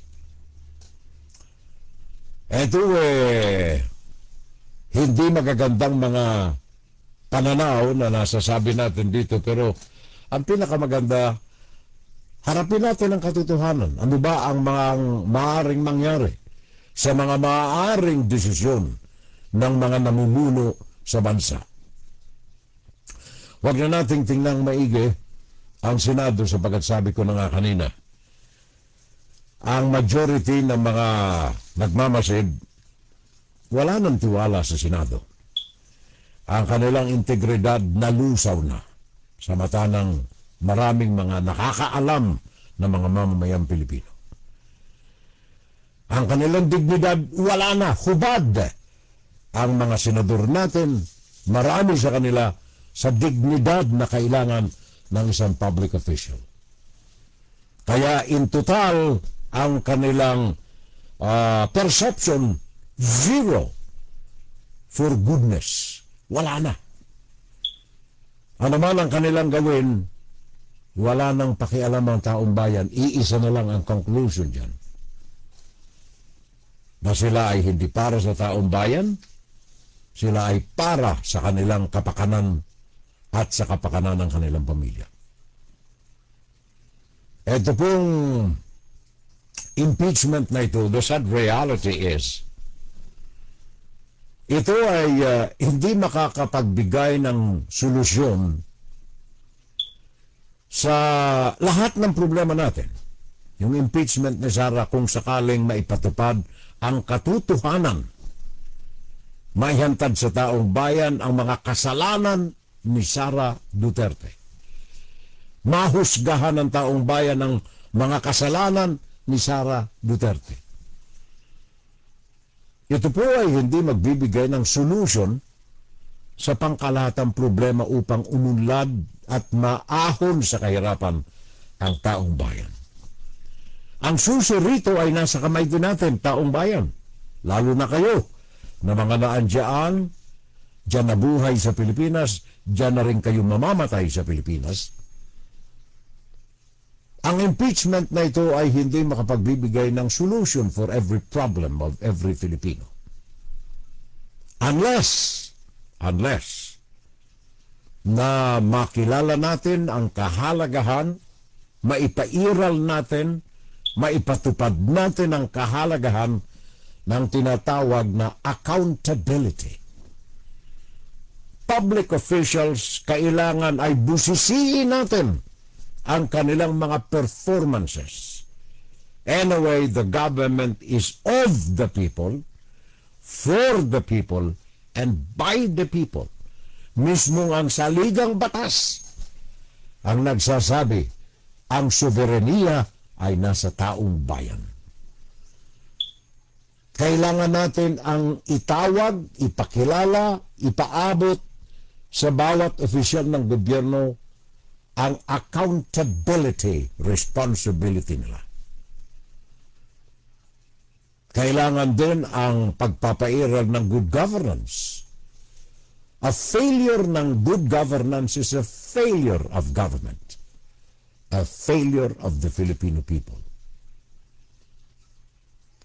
Ito hindi magagandang mga pananaw na nasasabi natin dito, pero ang pinakamaganda, harapin natin ang katotohanan. Ano ba ang mga maaaring mangyari sa mga maaaring desisyon ng mga namumuno sa bansa? Huwag na nating tingnan maigi ang Senado sapagkat sabi ko na nga kanina, ang majority ng mga nagmamasid wala nang tiwala sa Senado. Ang kanilang integridad nalusaw na sa mata ng maraming mga nakakaalam na mga mamamayang Pilipino. Ang kanilang dignidad wala na, hubad. Ang mga senador natin, marami sa kanila sa dignidad na kailangan ng isang public official. Kaya in total, ang kanilang perception, zero for goodness. Wala na. Ano man ang kanilang gawin, wala nang pakialam ang taong bayan. Iisa na lang ang conclusion dyan. Na sila ay hindi para sa taong bayan, sila ay para sa kanilang kapakanan at sa kapakanan ng kanilang pamilya. Ito pong impeachment na ito, the sad reality is, ito ay hindi makakapagbigay ng solusyon sa lahat ng problema natin. Yung impeachment ni Sara, kung sakaling maipatupad ang katotohanan, maihantad sa taong bayan ang mga kasalanan ni Sara Duterte. Mahusgahan ng taong bayan ang mga kasalanan ni Sara Duterte. Ito po ay hindi magbibigay ng solution sa pangkalahatang problema upang umunlad at maahon sa kahirapan ang taong bayan. Ang susi rito ay nasa kamay din natin, taong bayan. Lalo na kayo na mga naandyan, dyan nabuhay sa Pilipinas, dyan na rin kayo mamamatay sa Pilipinas. Ang impeachment na ito ay hindi makapagbibigay ng solution for every problem of every Filipino. Unless na makilala natin ang kahalagahan, maipairal natin, maipatupad natin ang kahalagahan ng tinatawag na accountability. Public officials, kailangan ay busisiin natin ang kanilang mga performances. Anyway, the government is of the people, for the people, and by the people. Mismo ang saligang batas ang nagsasabi, ang soberenya ay nasa taong bayan. Kailangan natin ang itawag, ipakilala, ipaabot sa bawat opisyal ng gobyerno ang accountability responsibility nila. Kailangan din ang pagpapairal ng good governance. A failure ng good governance is a failure of government. A failure of the Filipino people.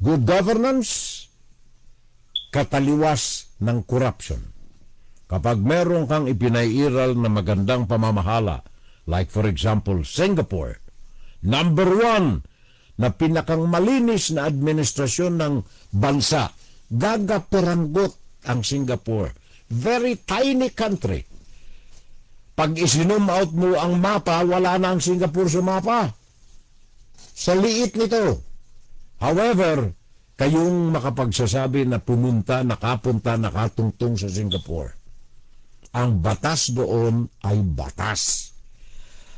Good governance, kataliwas ng corruption. Kapag meron kang ipinairal na magandang pamamahala, like for example, Singapore, number 1 na pinakang malinis na administrasyon ng bansa, gagaperanggot ang Singapore. Very tiny country. Pag isinom out mo ang mapa, wala na ang Singapore sa mapa. Sa liit nito. However, kayong makapagsasabi na pumunta, nakapunta, nakatungtong sa Singapore. Ang batas doon ay batas.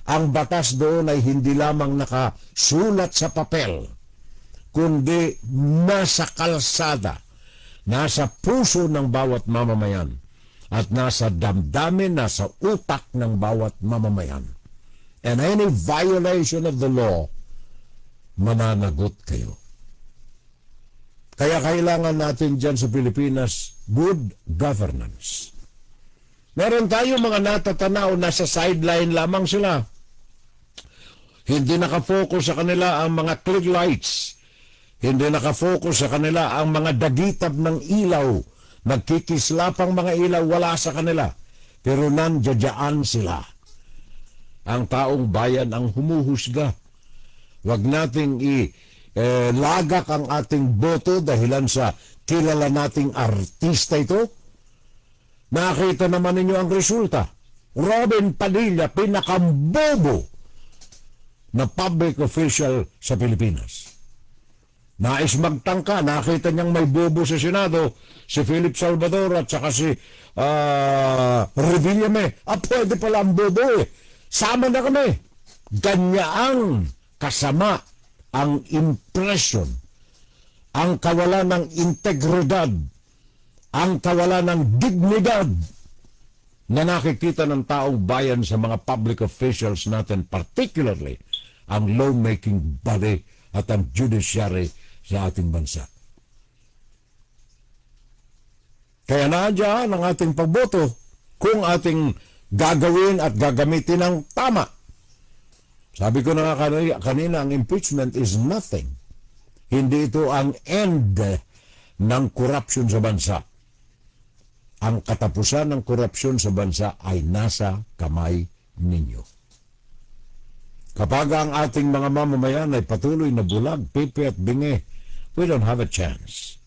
Ang batas doon ay hindi lamang nakasulat sa papel, kundi nasa kalsada, nasa puso ng bawat mamamayan, at nasa damdamin, nasa utak ng bawat mamamayan. And any violation of the law, mananagot kayo. Kaya kailangan natin dyan sa Pilipinas, good governance. Meron tayo mga natatanaw, nasa sideline lamang sila. Hindi nakafocus sa kanila ang mga click lights. Hindi nakafocus sa kanila ang mga dagitab ng ilaw. Nagkikislapang mga ilaw, wala sa kanila. Pero nandiyan sila. Ang taong bayan ang humuhusga. Huwag nating lagak ang ating boto dahilan sa kilala nating artista ito. Nakita naman ninyo ang resulta. Robin Padilla, pinakambobo na public official sa Pilipinas. Nais magtangka, nakita niyang may bobo sa Senado, si Philip Salvador at saka si Revillame. Pwede pala ang bobo eh. Sama na kami. Ganyaang kasama ang impression, ang kawalan ng integridad, ang kawalan ng dignidad na nakikita ng taong bayan sa mga public officials natin, particularly ang lawmaking body at ang judiciary sa ating bansa. Kaya nandiyan ang ating pagboto kung ating gagawin at gagamitin ng tama. Sabi ko na nga kanina, ang impeachment is nothing. Hindi ito ang end ng corruption sa bansa. Ang katapusan ng korupsyon sa bansa ay nasa kamay ninyo. Kapag ang ating mga mamamayan ay patuloy na bulag, pipi at bingi, we don't have a chance.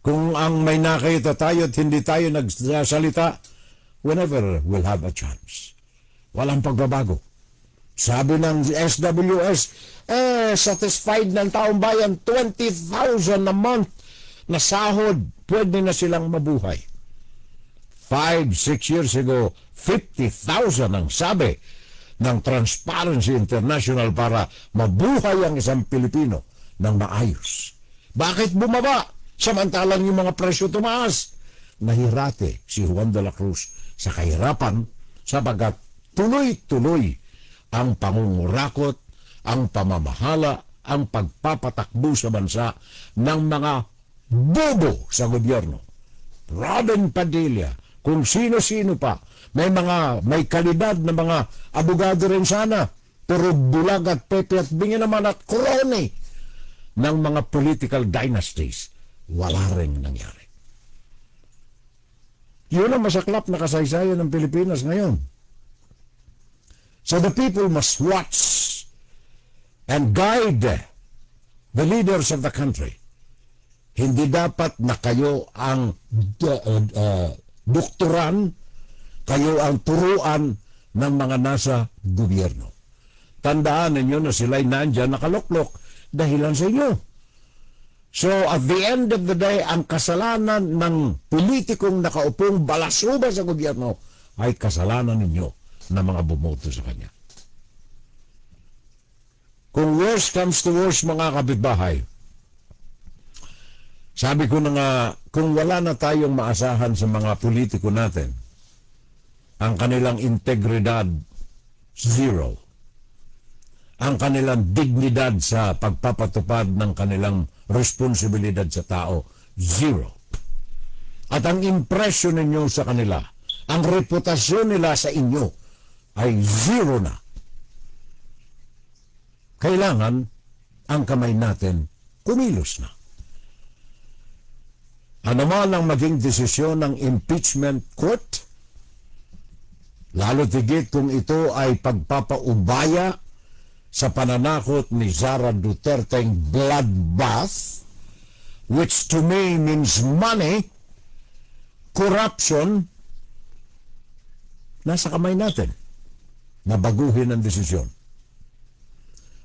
Kung ang may nakita tayo at hindi tayo nagsalita, we never will have a chance. Walang pagbabago. Sabi ng SWS, satisfied ng taong bayan, 20,000 a month na sahod, pwede na silang mabuhay. 5-6 years ago, 50,000 ang sabi ng Transparency International para mabuhay ang isang Pilipino ng maayos. Bakit bumaba? Samantalang yung mga presyo tumaas. Nahirate si Juan de la Cruz sa kahirapan sapagkat tuloy-tuloy ang pangungurakot, ang pamamahala, ang pagpapatakbo sa bansa ng mga bobo sa gobyerno. Robin Padilla, kung sino-sino pa, may kalidad na mga abogado rin sana, pero bulag at pepe at bingi naman at kroni ng mga political dynasties, wala rin nangyari. Yun ang masaklap na kasaysayan ng Pilipinas ngayon. So the people must watch and guide the leaders of the country. Hindi dapat na kayo ang doktoran, kayo ang turuan ng mga nasa gobyerno. Tandaan ninyo na sila'y nandyan nakaluklok dahilan sa inyo. So at the end of the day, ang kasalanan ng politikong nakaupong balasuba sa gobyerno ay kasalanan ninyo na mga bumoto sa kanya. Kung worst comes to worst, mga kapitbahay, sabi ko na nga, kung wala na tayong maasahan sa mga politiko natin, ang kanilang integridad, zero. Ang kanilang dignidad sa pagpapatupad ng kanilang responsibilidad sa tao, zero. At ang impression ninyo sa kanila, ang reputasyon nila sa inyo, ay zero na. Kailangan ang kamay natin kumilos na. Ano man ang maging desisyon ng impeachment court, lalo tigit kung ito ay pagpapaubaya sa pananakot ni Sara Duterte'ng bloodbath, which to me means money, corruption, nasa kamay natin na baguhin ang desisyon.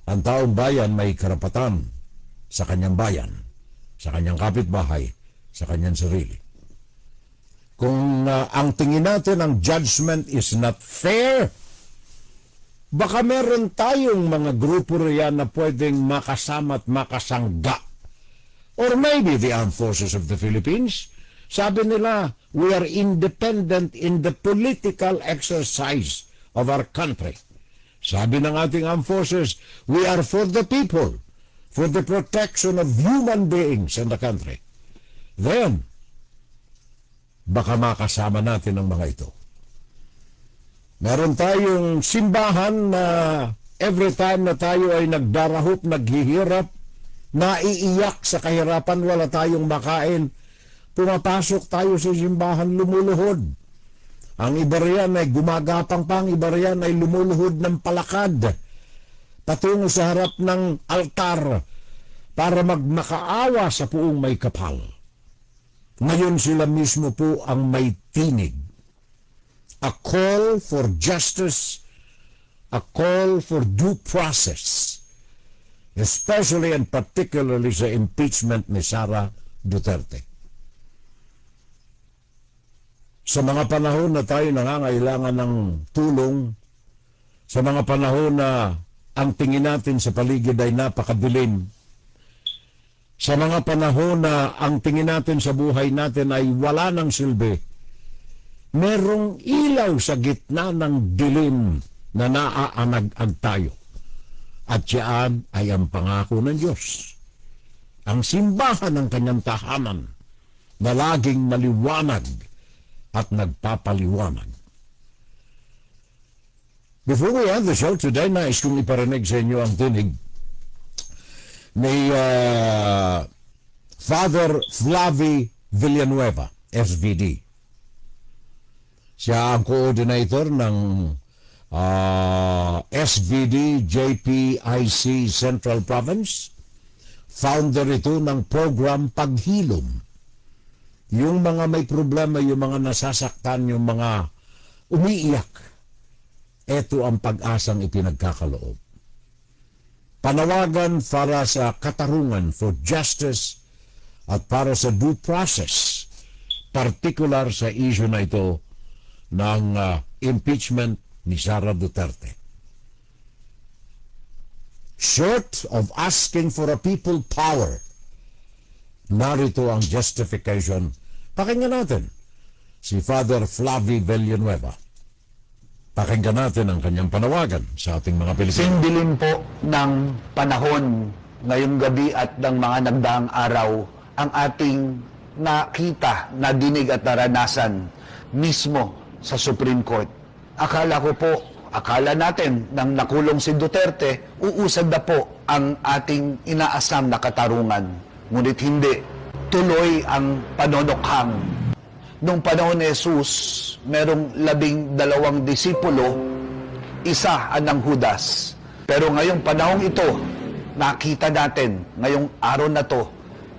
Ang taong bayan may karapatan sa kanyang bayan, sa kanyang kapitbahay, sa kanyang sarili. Kung ang tingin natin ang judgment is not fair, baka meron tayong mga grupo riyan na pwedeng makasama at makasangga. Or maybe the Armed Forces of the Philippines. Sabi nila, we are independent in the political exercise of our country. Sabi ng ating armed forces, we are for the people, for the protection of human beings in the country. Then, baka makasama natin ang mga ito. Meron tayong simbahan na every time na tayo ay nagdarahop, naghihirap, naiiyak sa kahirapan, wala tayong makain, pumapasok tayo sa simbahan, lumuluhod. Ang iba riyan ay gumagapang pa, ang iba riyan ay lumuluhod ng palakad patungo sa harap ng altar para magmakaawa sa puong may kapal. Ngayon sila mismo po ang may tinig. A call for justice, a call for due process, especially and particularly sa impeachment ni Sara Duterte. Sa mga panahon na tayo nangangailangan ng tulong, sa mga panahon na ang tingin natin sa paligid ay napakadilim, sa mga panahon na ang tingin natin sa buhay natin ay wala ng silbi, merong ilaw sa gitna ng dilim na naaanag-ag tayo. At yan ay ang pangako ng Diyos. Ang simbahan ng kanyang tahanan na laging maliwanag at nagpapaliwanag. Before we end the show today, nais kong iparinig sa inyo ang tinig ni Father Flavie Villanueva, SVD. Siya ang coordinator ng SVD JPIC Central Province. Founder ito ng program Paghilom. Yung mga may problema, yung mga nasasaktan, yung mga umiiyak, ito ang pag-asang ipinagkakaloob. Panawagan para sa katarungan for justice at para sa due process, particular sa issue na ito ng impeachment ni Sara Duterte. Short of asking for a people power, narito ang justification. Pakinggan natin si Father Flavie Villanueva. Pakinggan natin ang kanyang panawagan sa ating mga Pilipino. Sindilim po ng panahon ngayong gabi at ng mga nagdaang araw ang ating nakita, nadinig at naranasan mismo sa Supreme Court. Akala natin nang nakulong si Duterte, uusad na po ang ating inaasam na katarungan. Ngunit hindi. Tuloy ang panonokhang. Nung panahon ni Jesus, merong 12 disipulo, isa ang Judas. Pero ngayong panahong ito, nakita natin, ngayong araw na to,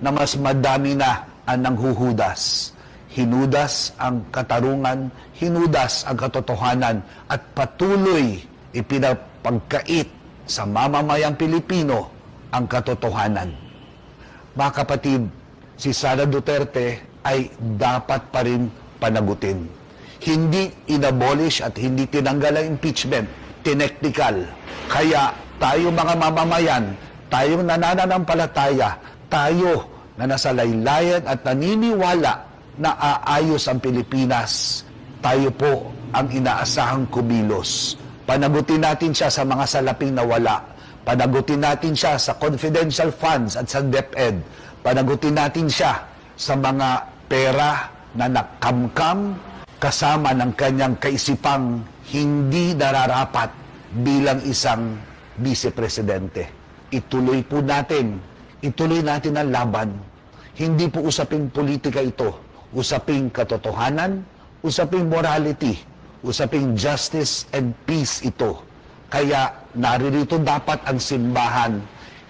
na mas madami na ang nanghuhudas. Hinudas ang katarungan, hinudas ang katotohanan, at patuloy ipinapagkait sa mamamayang Pilipino ang katotohanan. Mga kapatid, si Sara Duterte ay dapat pa rin panagutin. Hindi inabolish at hindi tinanggal ang impeachment, tineknikal. Kaya tayo mga mamamayan, tayong nananampalataya, tayo na nasa laylayan at naniniwala na aayos ang Pilipinas, tayo po ang inaasahang kumilos. Panagutin natin siya sa mga salaping nawala. Panagutin natin siya sa confidential funds at sa DepEd. Panagutin natin siya sa mga pera na nakamkam kasama ng kanyang kaisipang hindi nararapat bilang isang vice-presidente. Ituloy natin ang laban. Hindi po usaping politika ito. Usaping katotohanan, usaping morality, usaping justice and peace ito. Kaya naririto dapat ang simbahan,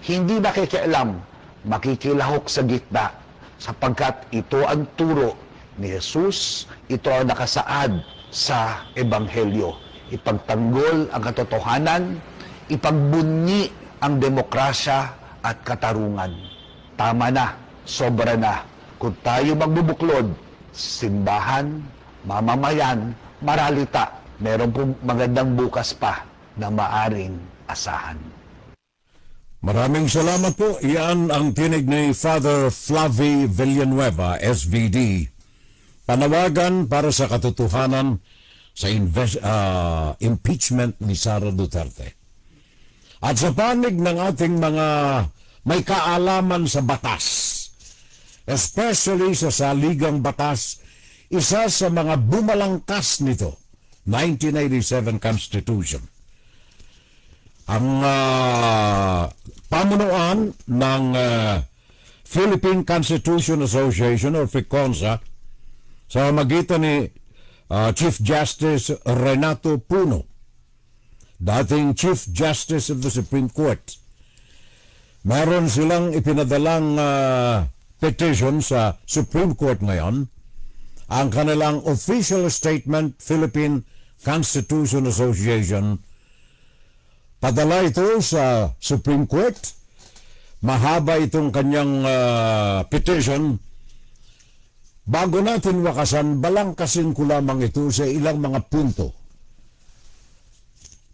hindi nakikialam, makikilahok sa gitna, sapagkat ito ang turo ni Jesus, ito ang nakasaad sa Ebanghelyo. Ipagtanggol ang katotohanan, ipagbunyi ang demokrasya at katarungan. Tama na, sobra na. Kung tayo magbubuklod, simbahan, mamamayan, maralita, meron pong magandang bukas pa na maaring asahan. Maraming salamat po. Iyan ang tinig ni Father Flavie Villanueva, SVD. Panawagan para sa katotohanan sa impeachment ni Sara Duterte. At sa panig ng ating mga may kaalaman sa batas, especially sa saligang batas, isa sa mga bumalangkas nito, 1987 Constitution. Ang pamunuan ng Philippine Constitution Association or FICONSA sa magitan ni Chief Justice Renato Puno, dating Chief Justice of the Supreme Court. Meron silang ipinadalang petition sa Supreme Court ngayon. Ang kanilang official statement, Philippine Constitution Association, padala ito sa Supreme Court. Mahaba itong kanyang petition. Bago natin wakasan, balangkasin ko lamang ito sa ilang mga punto.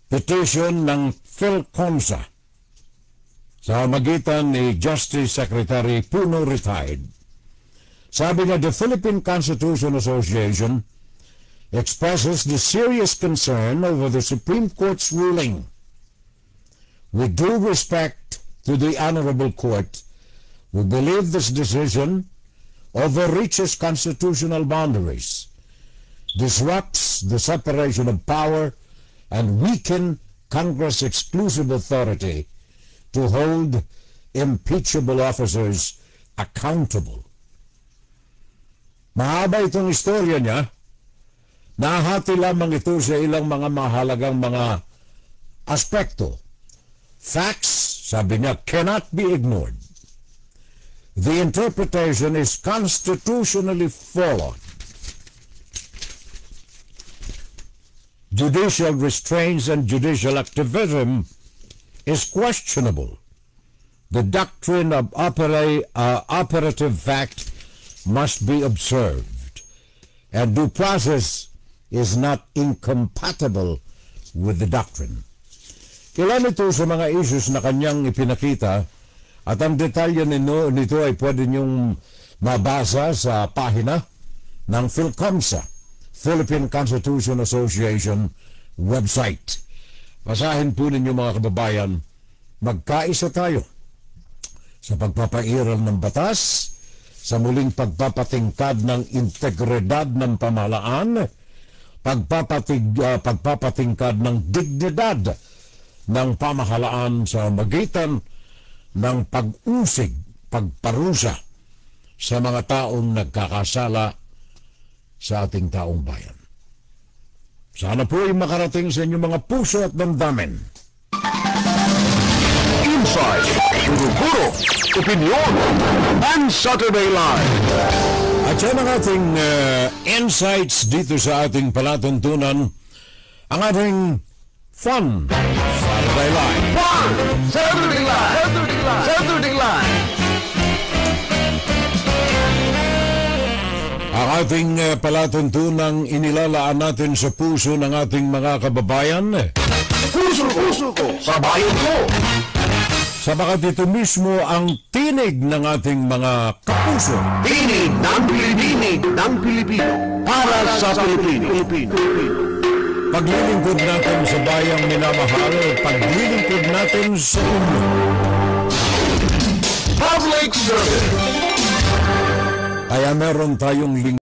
Petition ng PhilCONSA sa magitan ni Justice Secretary Puno retired. Sabi na, the Philippine Constitution Association expresses the serious concern over the Supreme Court's ruling. With due respect to the Honorable Court, we believe this decision overreaches constitutional boundaries, disrupts the separation of power, and weaken Congress' exclusive authority to hold impeachable officers accountable. Mahaba itong istorya niya. Nahati lamang ito sa ilang mga mahalagang mga aspekto. Facts, sabi niya, cannot be ignored. The interpretation is constitutionally flawed. Judicial restraints and judicial activism is questionable. The doctrine of operative fact must be observed, and due process is not incompatible with the doctrine. Ilan ito sa mga issues na kanyang ipinakita, at ang detalye nito ay pwede niyong mabasa sa pahina ng PhilCONSA, Philippine Constitution Association website. Basahin po ninyo mga kababayan, magkaisa tayo sa pagpapairal ng batas, sa muling pagpapatingkad ng integridad ng pamahalaan, pagpapatingkad ng dignidad ng pamahalaan sa magitan ng pag-usig, pagparusa sa mga taong nagkakasala sa ating taong bayan. Sana po ay makarating sa inyong mga puso at damdamin. Inside, Guro-Guro, Opinion, and Saturday Live. At yan ang ating insights dito sa ating palatuntunan, ang ating Fun Saturday Live. Fun Saturday Live. Saturday Live. Saturday Live. Ang ating palatuntunang inilalaan natin sa puso ng ating mga kababayan. Puso ko, sa bayan ko. Sabagat ito mismo ang tinig ng ating mga kapuso. Tinig ng Pilipino para sa Pilipino. Paglilingkod natin sa bayang minamahal, paglilingkod natin sa inyo. Public service. Kaya meron tayong